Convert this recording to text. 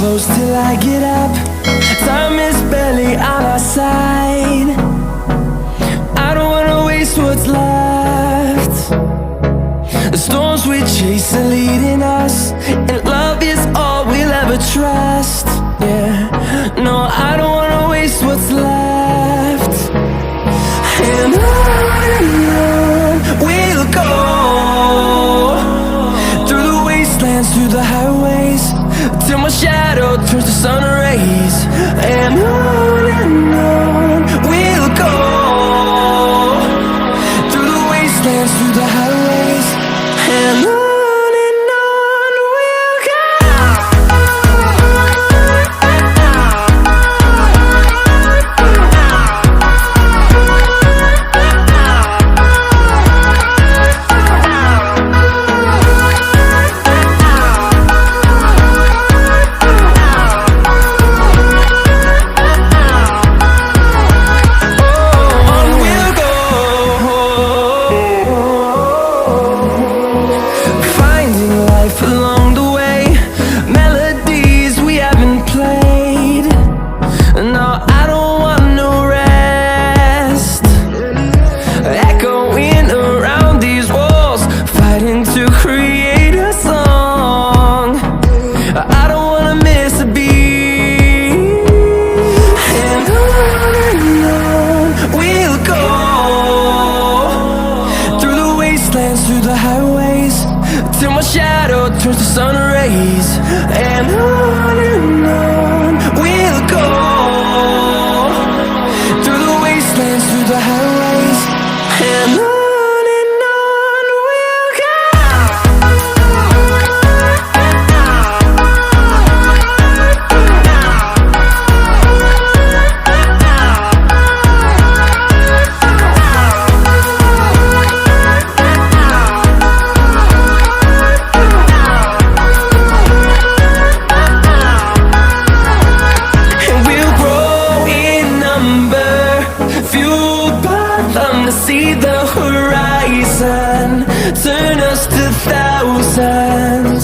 close till I get up. Time is barely on our side. I don't wanna waste what's left. The storms we chase are leading us, and love is all we'll ever trust. Yeah, no, I don't wanna waste what's left. And on we'll go, through the wastelands, through the highways, till my shadow turns to sun rays. And on we'll go, through the wastelands, through the highways, and on. Along the way, melodies we haven't played. No, I don't want no rest. Echoing around these walls, fighting to create a song. I don't wanna miss a beat. And on we'll go, through the wastelands, through the highways, till my shadow turns to sun rays. And on we'll go, through the wastelands, through the highways, and on we'll go. See the horizon, turn us to thousands.